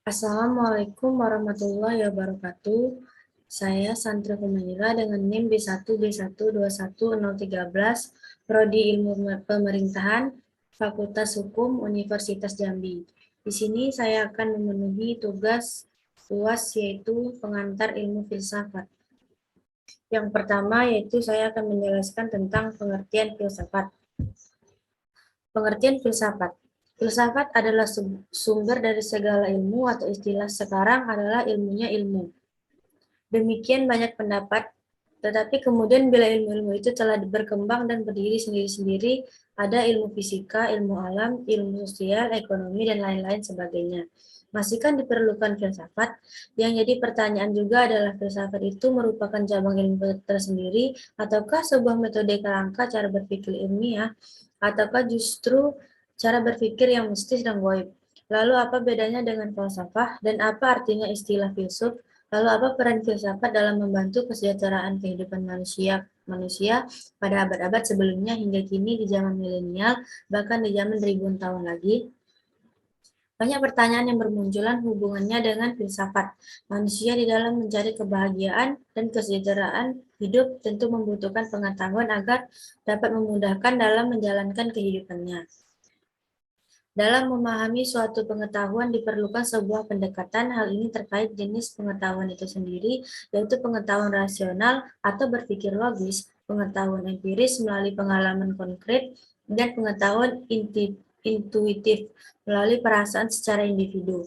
Assalamualaikum warahmatullahi wabarakatuh. Saya Santri Humaira dengan NIM B1B1210013, Prodi Ilmu Pemerintahan, Fakultas Hukum Universitas Jambi. Di sini saya akan memenuhi tugas UAS yaitu pengantar ilmu filsafat. Yang pertama yaitu saya akan menjelaskan tentang pengertian filsafat. Pengertian filsafat. Filsafat adalah sumber dari segala ilmu atau istilah sekarang adalah ilmunya ilmu. Demikian banyak pendapat, tetapi kemudian bila ilmu-ilmu itu telah berkembang dan berdiri sendiri-sendiri, ada ilmu fisika, ilmu alam, ilmu sosial, ekonomi, dan lain-lain sebagainya. Masihkah diperlukan filsafat? Yang jadi pertanyaan juga adalah filsafat itu merupakan cabang ilmu tersendiri, ataukah sebuah metode kerangka cara berpikir ilmiah, ataukah justru cara berpikir yang mistis dan gaib? Lalu apa bedanya dengan falsafah, dan apa artinya istilah filsuf? Lalu apa peran filsafat dalam membantu kesejahteraan kehidupan manusia pada abad-abad sebelumnya hingga kini di zaman milenial, bahkan di zaman ribuan tahun lagi? Banyak pertanyaan yang bermunculan hubungannya dengan filsafat. Manusia di dalam mencari kebahagiaan dan kesejahteraan hidup tentu membutuhkan pengetahuan agar dapat memudahkan dalam menjalankan kehidupannya. Dalam memahami suatu pengetahuan diperlukan sebuah pendekatan. Hal ini terkait jenis pengetahuan itu sendiri, yaitu pengetahuan rasional atau berpikir logis, pengetahuan empiris melalui pengalaman konkret, dan pengetahuan intuitif melalui perasaan secara individu.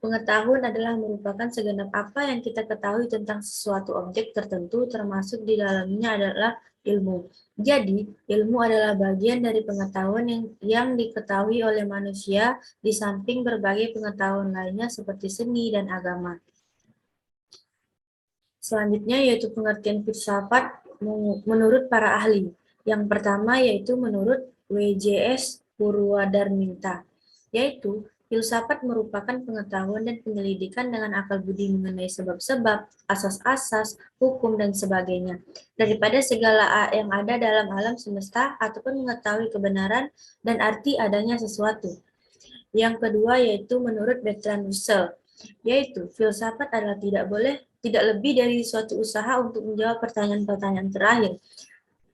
Pengetahuan adalah merupakan segenap apa yang kita ketahui tentang sesuatu objek tertentu, termasuk di dalamnya adalah ilmu. Jadi, ilmu adalah bagian dari pengetahuan yang diketahui oleh manusia di samping berbagai pengetahuan lainnya seperti seni dan agama. Selanjutnya yaitu pengertian filsafat menurut para ahli. Yang pertama yaitu menurut W.J.S. Purwadarminta, yaitu filsafat merupakan pengetahuan dan penyelidikan dengan akal budi mengenai sebab-sebab, asas-asas, hukum, dan sebagainya, daripada segala yang ada dalam alam semesta ataupun mengetahui kebenaran dan arti adanya sesuatu. Yang kedua yaitu menurut Bertrand Russell, yaitu filsafat adalah tidak lebih dari suatu usaha untuk menjawab pertanyaan-pertanyaan terakhir,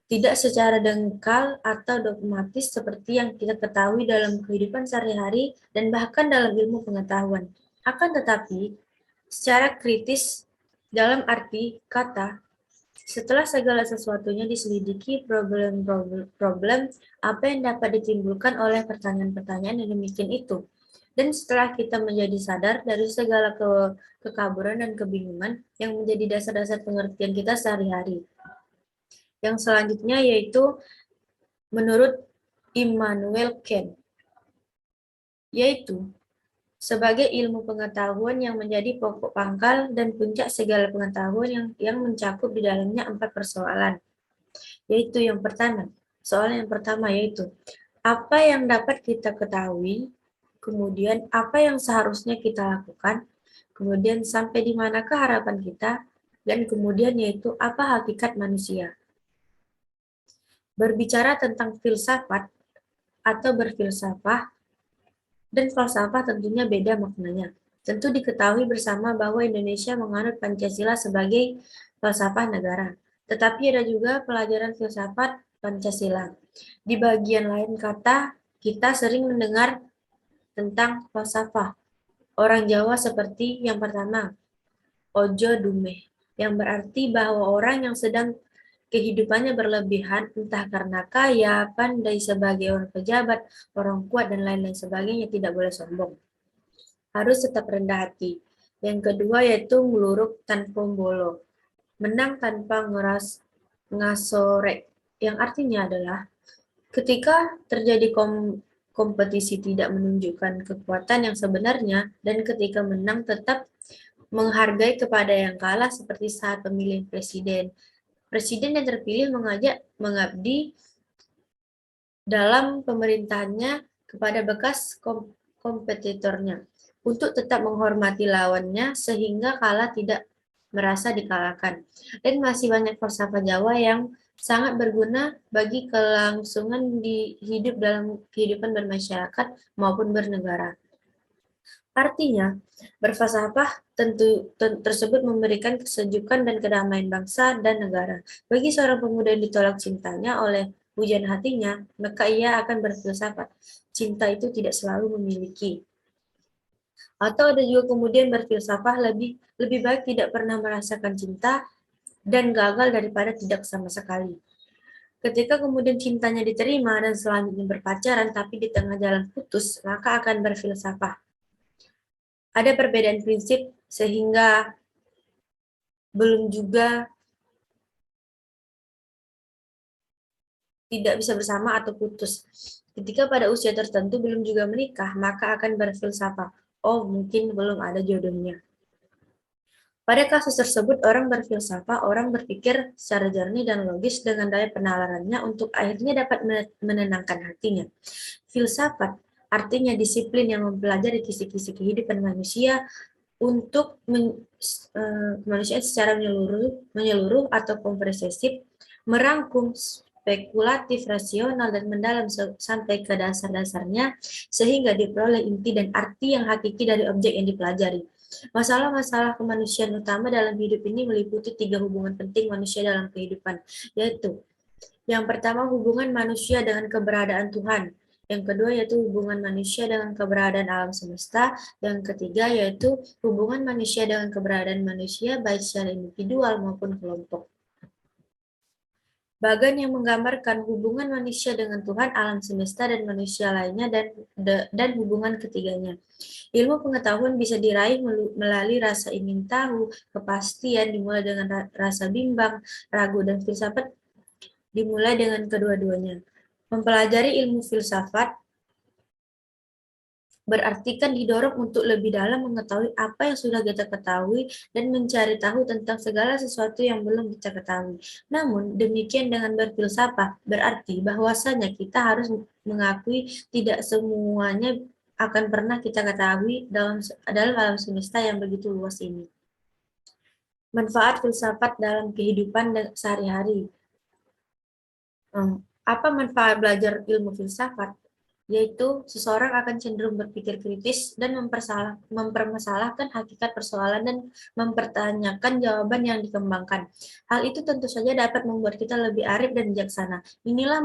tidak secara dengkal atau dogmatis seperti yang kita ketahui dalam kehidupan sehari-hari dan bahkan dalam ilmu pengetahuan. Akan tetapi, secara kritis dalam arti kata, setelah segala sesuatunya diselidiki problem apa yang dapat ditimbulkan oleh pertanyaan-pertanyaan yang demikian itu. Dan setelah kita menjadi sadar dari segala kekaburan dan kebingungan yang menjadi dasar-dasar pengertian kita sehari-hari. Yang selanjutnya yaitu menurut Immanuel Kant, yaitu sebagai ilmu pengetahuan yang menjadi pokok pangkal dan puncak segala pengetahuan yang mencakup di dalamnya 4 persoalan. Yaitu yang pertama, soal yang pertama yaitu apa yang dapat kita ketahui, kemudian apa yang seharusnya kita lakukan, kemudian sampai di manakah harapan kita, dan kemudian yaitu apa hakikat manusia. Berbicara tentang filsafat atau berfilsafah dan falsafah tentunya beda maknanya. Tentu diketahui bersama bahwa Indonesia menganut Pancasila sebagai falsafah negara. Tetapi ada juga pelajaran filsafat Pancasila. Di bagian lain kata, kita sering mendengar tentang falsafah. Orang Jawa seperti yang pertama, ojo dumeh, yang berarti bahwa orang yang sedang kehidupannya berlebihan, entah karena kaya, pandai sebagai orang pejabat, orang kuat, dan lain-lain sebagainya, tidak boleh sombong. Harus tetap rendah hati. Yang kedua yaitu meluruk tanpa bolo, menang tanpa ngasorek, yang artinya adalah ketika terjadi kompetisi tidak menunjukkan kekuatan yang sebenarnya, dan ketika menang tetap menghargai kepada yang kalah seperti saat pemilihan presiden. Presiden yang terpilih mengabdi dalam pemerintahannya kepada bekas kompetitornya untuk tetap menghormati lawannya sehingga kalah tidak merasa dikalahkan. Dan masih banyak falsafah Jawa yang sangat berguna bagi kelangsungan di hidup dalam kehidupan bermasyarakat maupun bernegara. Artinya, berfalsafah tersebut memberikan kesejukan dan kedamaian bangsa dan negara. Bagi seorang pemuda yang ditolak cintanya oleh pujian hatinya, maka ia akan berfilsafat. Cinta itu tidak selalu memiliki. Atau ada juga kemudian berfilsafah lebih baik tidak pernah merasakan cinta dan gagal daripada tidak sama sekali. Ketika kemudian cintanya diterima dan selanjutnya berpacaran tapi di tengah jalan putus, maka akan berfilsafah. Ada perbedaan prinsip sehingga belum juga tidak bisa bersama atau putus. Ketika pada usia tertentu belum juga menikah, maka akan berfilsafat, oh mungkin belum ada jodohnya. Pada kasus tersebut, orang berfilsafat, orang berpikir secara jernih dan logis dengan daya penalarannya untuk akhirnya dapat menenangkan hatinya. Filsafat artinya disiplin yang mempelajari kisi-kisi kehidupan manusia untuk kemanusiaan secara menyeluruh atau komprehensif, merangkum, spekulatif, rasional, dan mendalam sampai ke dasar-dasarnya, sehingga diperoleh inti dan arti yang hakiki dari objek yang dipelajari. Masalah-masalah kemanusiaan utama dalam hidup ini meliputi 3 hubungan penting manusia dalam kehidupan, yaitu yang pertama hubungan manusia dengan keberadaan Tuhan, yang kedua yaitu hubungan manusia dengan keberadaan alam semesta, yang ketiga yaitu hubungan manusia dengan keberadaan manusia baik secara individual maupun kelompok. Bagan yang menggambarkan hubungan manusia dengan Tuhan, alam semesta, dan manusia lainnya, dan hubungan ketiganya. Ilmu pengetahuan bisa diraih melalui rasa ingin tahu, kepastian, dimulai dengan rasa bimbang, ragu, dan filsafat dimulai dengan kedua-duanya. Mempelajari ilmu filsafat berarti kan didorong untuk lebih dalam mengetahui apa yang sudah kita ketahui dan mencari tahu tentang segala sesuatu yang belum kita ketahui. Namun, demikian dengan berfilsafat berarti bahwasanya kita harus mengakui tidak semuanya akan pernah kita ketahui dalam alam semesta yang begitu luas ini. Manfaat filsafat dalam kehidupan sehari-hari. Apa manfaat belajar ilmu filsafat? Yaitu seseorang akan cenderung berpikir kritis dan mempermasalahkan hakikat persoalan dan mempertanyakan jawaban yang dikembangkan. Hal itu tentu saja dapat membuat kita lebih arif dan bijaksana. Inilah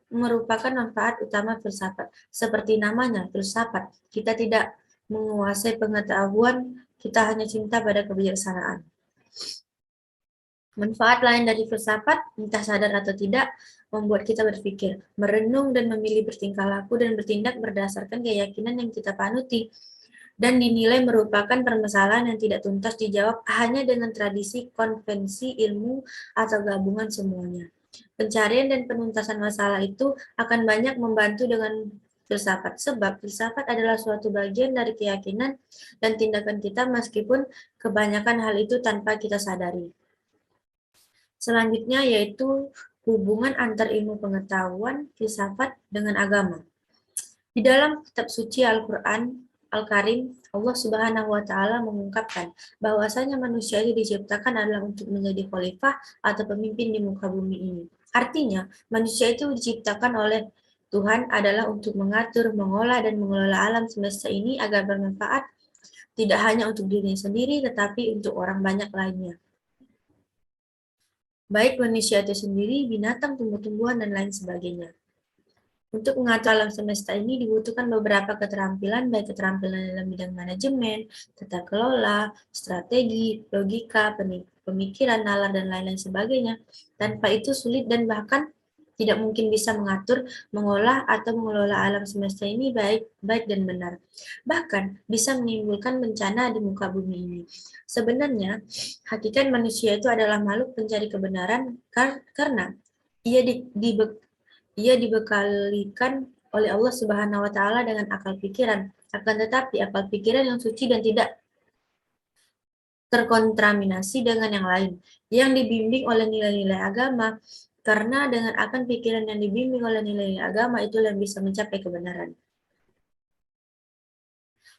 merupakan manfaat utama filsafat. Seperti namanya, filsafat. Kita tidak menguasai pengetahuan, kita hanya cinta pada kebijaksanaan. Manfaat lain dari filsafat, entah sadar atau tidak, membuat kita berpikir, merenung dan memilih bertingkah laku dan bertindak berdasarkan keyakinan yang kita panuti, dan dinilai merupakan permasalahan yang tidak tuntas dijawab hanya dengan tradisi, konvensi, ilmu, atau gabungan semuanya. Pencarian dan penuntasan masalah itu akan banyak membantu dengan filsafat, sebab filsafat adalah suatu bagian dari keyakinan dan tindakan kita meskipun kebanyakan hal itu tanpa kita sadari. Selanjutnya yaitu hubungan antar ilmu pengetahuan, filsafat, dengan agama. Di dalam kitab suci Al-Quran Al-Karim, Allah Subhanahu wa Ta'ala mengungkapkan bahwasanya manusia itu diciptakan adalah untuk menjadi khalifah atau pemimpin di muka bumi ini. Artinya, manusia itu diciptakan oleh Tuhan adalah untuk mengatur, mengolah, dan mengelola alam semesta ini agar bermanfaat tidak hanya untuk dirinya sendiri, tetapi untuk orang banyak lainnya. Baik manusia itu sendiri, binatang, tumbuh-tumbuhan, dan lain sebagainya. Untuk mengatur alam semesta ini dibutuhkan beberapa keterampilan, baik keterampilan dalam bidang manajemen, tata kelola, strategi, logika, pemikiran, nalar, dan lain-lain sebagainya. Tanpa itu sulit dan bahkan tidak mungkin bisa mengatur, mengolah, atau mengelola alam semesta ini baik dan benar. Bahkan bisa menimbulkan bencana di muka bumi ini. Sebenarnya, hakikat manusia itu adalah makhluk pencari kebenaran karena ia dibekalikan oleh Allah Subhanahu wa Ta'ala dengan akal pikiran. Akan tetapi, akal pikiran yang suci dan tidak terkontaminasi dengan yang lain, yang dibimbing oleh nilai-nilai agama, karena dengan akan pikiran yang dibimbing oleh nilai-nilai agama itulah yang bisa mencapai kebenaran.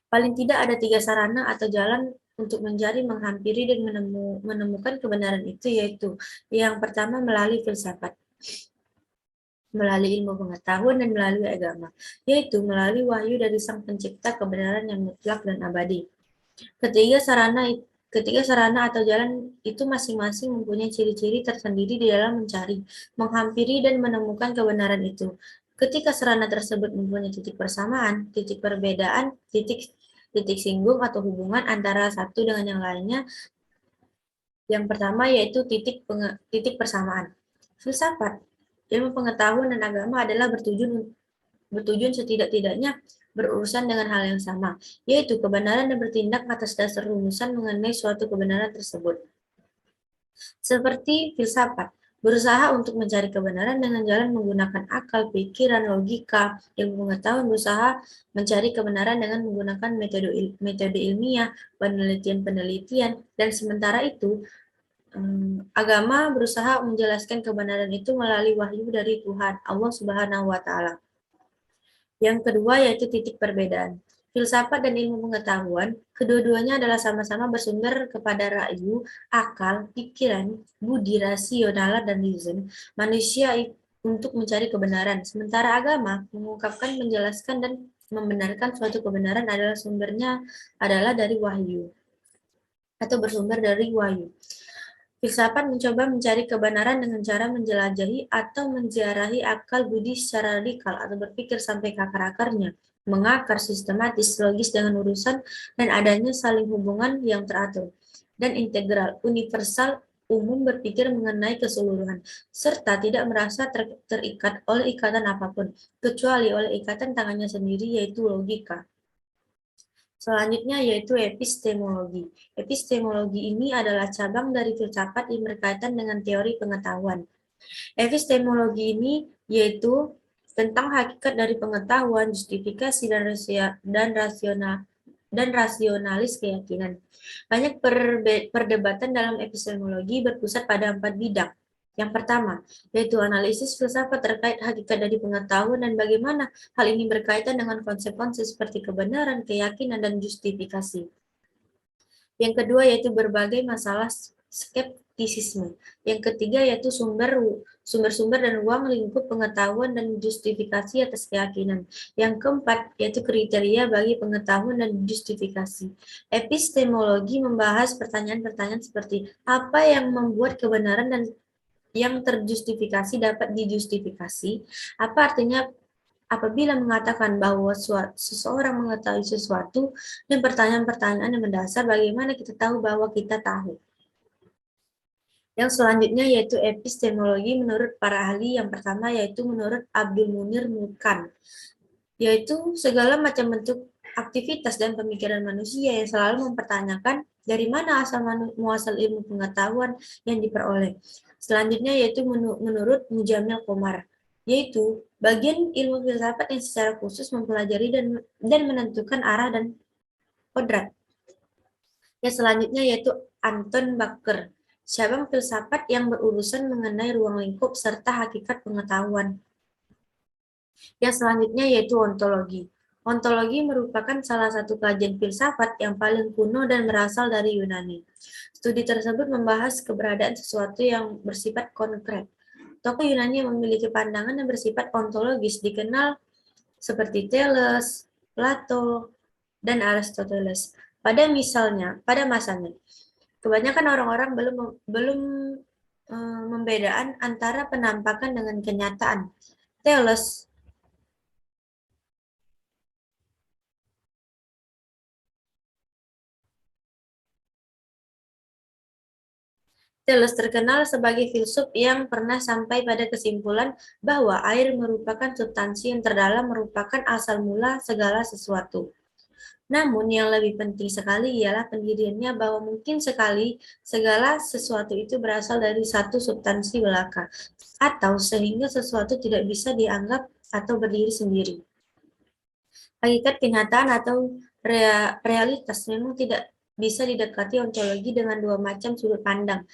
Paling tidak ada 3 sarana atau jalan untuk mencari, menghampiri, dan menemukan kebenaran itu, yaitu yang pertama melalui filsafat. melalui ilmu pengetahuan dan melalui agama, yaitu melalui wahyu dari Sang Pencipta kebenaran yang mutlak dan abadi. Ketiga sarana atau jalan itu masing-masing mempunyai ciri-ciri tersendiri di dalam mencari, menghampiri, dan menemukan kebenaran itu. Ketika sarana tersebut mempunyai titik persamaan, titik perbedaan, titik singgung atau hubungan antara satu dengan yang lainnya, yang pertama yaitu titik persamaan. Filsafat, ilmu pengetahuan dan agama adalah bertujuan setidak-tidaknya berurusan dengan hal yang sama, yaitu kebenaran dan bertindak atas dasar rumusan mengenai suatu kebenaran tersebut. Seperti filsafat, berusaha untuk mencari kebenaran dengan jalan menggunakan akal, pikiran, logika. Ilmu pengetahuan berusaha mencari kebenaran dengan menggunakan metode ilmiah, penelitian-penelitian, dan sementara itu agama berusaha menjelaskan kebenaran itu melalui wahyu dari Tuhan, Allah Subhanahu wa Ta'ala. Yang kedua yaitu titik perbedaan. Filsafat dan ilmu pengetahuan, kedua-duanya adalah sama-sama bersumber kepada rayu, akal, pikiran, budi, rasional, dan reason manusia untuk mencari kebenaran. Sementara agama mengungkapkan, menjelaskan, dan membenarkan suatu kebenaran adalah dari wahyu atau bersumber dari wahyu. Filsafat mencoba mencari kebenaran dengan cara menjelajahi atau menziarahi akal budi secara radikal atau berpikir sampai ke akar-akarnya, mengakar sistematis, logis dengan urusan dan adanya saling hubungan yang teratur dan integral, universal, umum berpikir mengenai keseluruhan, serta tidak merasa terikat oleh ikatan apapun, kecuali oleh ikatan tangannya sendiri yaitu logika. Selanjutnya yaitu epistemologi. Epistemologi ini adalah cabang dari filsafat yang berkaitan dengan teori pengetahuan. Epistemologi ini yaitu tentang hakikat dari pengetahuan, justifikasi dan rasionalis keyakinan. Banyak perdebatan dalam epistemologi berpusat pada 4 bidang. Yang pertama, yaitu analisis filsafat terkait hakikat dari pengetahuan dan bagaimana hal ini berkaitan dengan konsep-konsep seperti kebenaran, keyakinan, dan justifikasi. Yang kedua yaitu berbagai masalah skeptisisme. Yang ketiga yaitu sumber-sumber dan ruang lingkup pengetahuan dan justifikasi atas keyakinan. Yang keempat yaitu kriteria bagi pengetahuan dan justifikasi. Epistemologi membahas pertanyaan-pertanyaan seperti apa yang membuat kebenaran dan yang terjustifikasi dapat dijustifikasi. Apa artinya apabila mengatakan bahwa seseorang mengetahui sesuatu, dan pertanyaan-pertanyaan yang mendasar bagaimana kita tahu bahwa kita tahu. Yang selanjutnya yaitu epistemologi menurut para ahli. Yang pertama yaitu menurut Abdul Munir Mulkan, yaitu segala macam bentuk aktivitas dan pemikiran manusia yang selalu mempertanyakan dari mana muasal ilmu pengetahuan yang diperoleh. Selanjutnya yaitu menurut Mujamil Komar, yaitu bagian ilmu filsafat yang secara khusus mempelajari dan menentukan arah dan kodrat. Yang selanjutnya yaitu Anton Bakker, cabang filsafat yang berurusan mengenai ruang lingkup serta hakikat pengetahuan. Yang selanjutnya yaitu ontologi. Ontologi merupakan salah satu kajian filsafat yang paling kuno dan berasal dari Yunani. Studi tersebut membahas keberadaan sesuatu yang bersifat konkret. Tokoh Yunani yang memiliki pandangan yang bersifat ontologis dikenal seperti Thales, Plato, dan Aristoteles. Pada masanya, kebanyakan orang-orang belum membedaan antara penampakan dengan kenyataan. Thales terkenal sebagai filsuf yang pernah sampai pada kesimpulan bahwa air merupakan substansi yang terdalam merupakan asal mula segala sesuatu. Namun yang lebih penting sekali ialah pendiriannya bahwa mungkin sekali segala sesuatu itu berasal dari satu substansi belaka, atau sehingga sesuatu tidak bisa dianggap atau berdiri sendiri. Hakikat kenyataan atau realitas memang tidak bisa didekati ontologi dengan dua macam sudut pandang,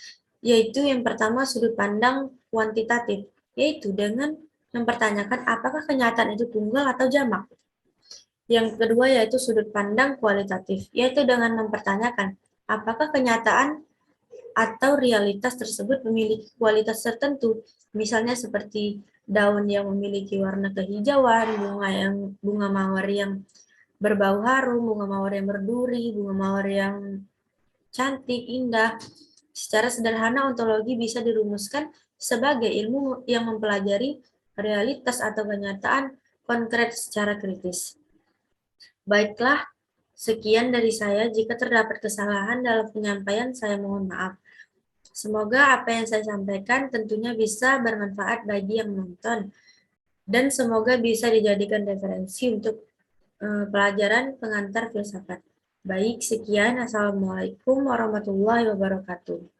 yaitu yang pertama sudut pandang kuantitatif, yaitu dengan mempertanyakan apakah kenyataan itu tunggal atau jamak. Yang kedua yaitu sudut pandang kualitatif, yaitu dengan mempertanyakan apakah kenyataan atau realitas tersebut memiliki kualitas tertentu, misalnya seperti daun yang memiliki warna kehijauan, bunga mawar yang berbau harum, bunga mawar yang berduri, bunga mawar yang cantik, indah. Secara sederhana, ontologi bisa dirumuskan sebagai ilmu yang mempelajari realitas atau kenyataan konkret secara kritis. Baiklah, sekian dari saya. Jika terdapat kesalahan dalam penyampaian, saya mohon maaf. Semoga apa yang saya sampaikan tentunya bisa bermanfaat bagi yang menonton dan semoga bisa dijadikan referensi untuk pelajaran pengantar filsafat. Baik, sekian. Assalamualaikum warahmatullahi wabarakatuh.